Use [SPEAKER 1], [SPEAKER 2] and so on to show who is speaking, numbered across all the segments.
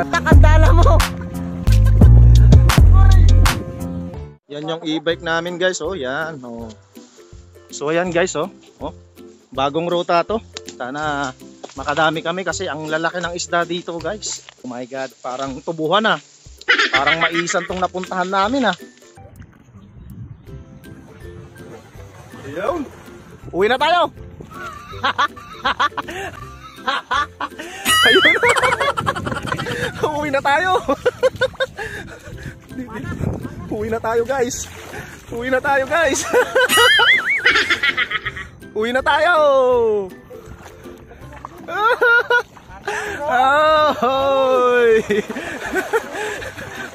[SPEAKER 1] Takandala mo.
[SPEAKER 2] Yan yung e-bike namin guys, oh, yan. Oh. So ayan guys, oh. Oh. Bagong ruta to. Sana makadami kami kasi ang lalaki ng isda dito guys. Oh my god, parang tubuhan ah. Parang maisan tong napuntahan namin ah. Ayun. Uwi na tayo. Ayun. Uwi na tayo. Uwi na tayo guys. Uwi na tayo guys. Uwi na tayo. Ahoy.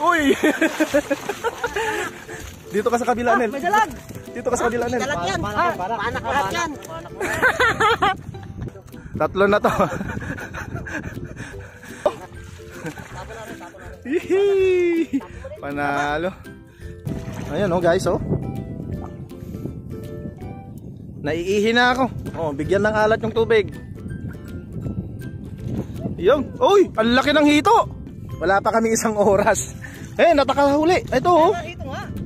[SPEAKER 2] Uy. Dito ka sa kabila, Nel.
[SPEAKER 1] May dalag.
[SPEAKER 2] Dito ka sa kabila, Nel.
[SPEAKER 1] Dalag yan. Panak lahat yan.
[SPEAKER 2] Tatlo na to. Panalo. Ayan oh guys oh. Naiihi na ako. Oh, bigyan ng alat yung tubig. Yung, uy, ang laki ng hito. Wala pa kami isang oras. Eh, natakahuli. Ito oh.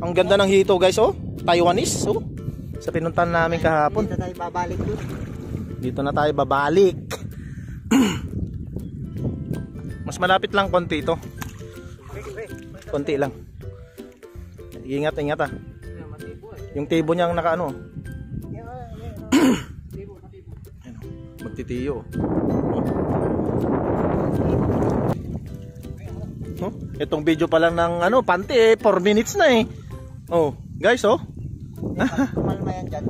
[SPEAKER 2] Ang ganda ng hito guys oh. Taiwanese oh. Sa pinuntan namin kahapon.
[SPEAKER 1] Dito tayo babalik doon.
[SPEAKER 2] Dito na tayo babalik. Mas malapit lang konti ito. Konti lang. Ingat, ingat ah. Yung tibo niya ang nakaano. Magtitiyo. Oh, itong video pa lang ng ano, panty eh, 4 minutes na eh. Oh, guys oh.
[SPEAKER 1] Kumalma yan dyan.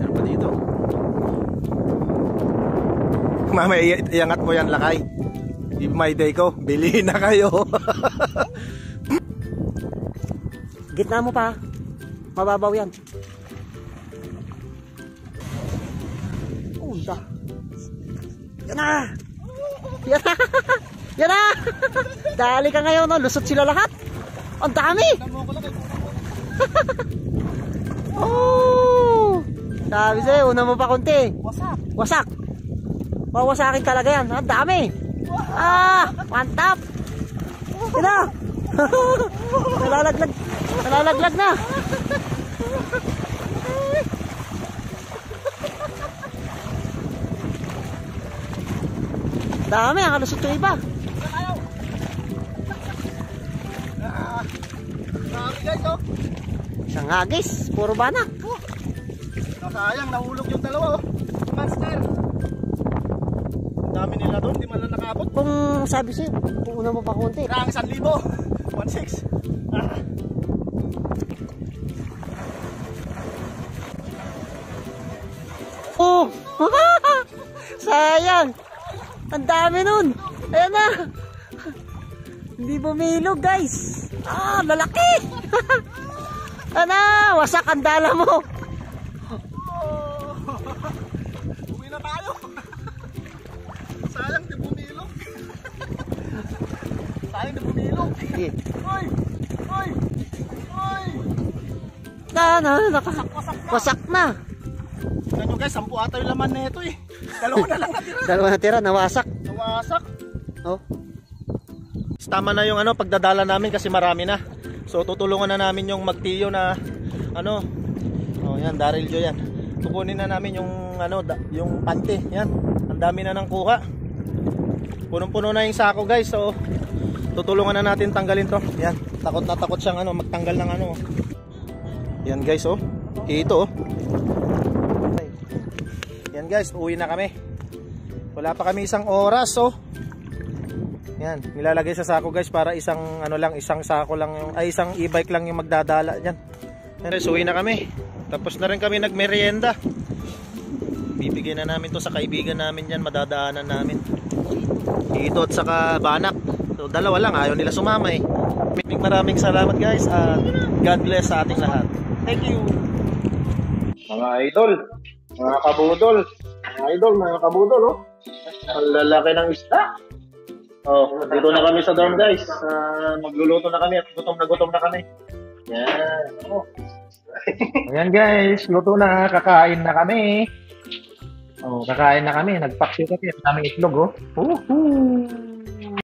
[SPEAKER 2] Ano pa dito? Mamaya iangat mo yan lakay. My day ko, bilhin na kayo.
[SPEAKER 1] Gitna mo pa. Mababaw yan. Unda. Yan na. Yan na. Yan na. Dali ka ngayon, no? Lusot sila lahat. Ang dami. Oh. Sabi sa'yo, una mo pa konti. Wasak. Wasak. Wawasakin talaga yan. Ang dami. Ah, mantap. Yan na. Nalalaglag. Nalalaglag na. Dami, ang kalusot yung iba.
[SPEAKER 2] Dami guys oh.
[SPEAKER 1] Isang hagis, puro banak.
[SPEAKER 2] Sayang, nahulog yung dalawa oh. Master. Ang dami nila doon, di man lang nakabot.
[SPEAKER 1] Kung sabi sa'yo, kung una mo pa konti.
[SPEAKER 2] Rang 1,000. 1,600. Ah.
[SPEAKER 1] Oh! Sayang! Ang dami nun! Ayan na! Hindi bumilog guys! Ah! Lalaki! Ano? Wasak ang dala mo!
[SPEAKER 2] Uwi na tayo! Sayang di bumilog! Sayang di bumilog!
[SPEAKER 1] Sige!
[SPEAKER 2] Uy! Uy! Uy!
[SPEAKER 1] Wasak na!
[SPEAKER 2] Tignan nyo guys, 10 ata yung laman na ito eh. Dalawa na lang natira.
[SPEAKER 1] Dalawa natira, nawasak.
[SPEAKER 2] Nawasak.
[SPEAKER 1] Oh.
[SPEAKER 2] Tama na yung ano, pagdadala namin kasi marami na. So tutulungan na namin yung magtiyo na ano. Oh, yan, Daryl Jo yan. Tukunin na namin yung ano, yung pante. Yan. Ang dami na nang kuha. Punong-puno na yung sako guys. So tutulungan na natin tanggalin to. Yan. Takot na takot siyang ano, magtanggal ng ano. Yan guys oh. Ito oh. Yan guys, uwi na kami. Wala pa kami isang oras oh. Yan, nilalagay sa sako guys para isang ano lang, isang sako lang yung, ay isang e-bike lang yung magdadala diyan. Yan guys, uwi na kami. Tapos na rin kami nagmerienda. Bibigyan na namin to sa kaibigan namin diyan, madadaanan namin. Ito at saka banak. So dalawa lang, ayaw nila sumama eh. Maraming salamat guys at God bless sa ating lahat. Thank you. Mga idol, mga kabudol, mga kabudol oh. Ang lalaki ng isda. Oh, dito na kami sa dorm guys. Magluluto na kami at gutom na kami. Yan. Oh.
[SPEAKER 3] Ayan guys, luto na, kakain na kami.
[SPEAKER 2] Oh, kakain na kami. Nagpaksiw kami. Ang daming itlog, oh. Woohoo!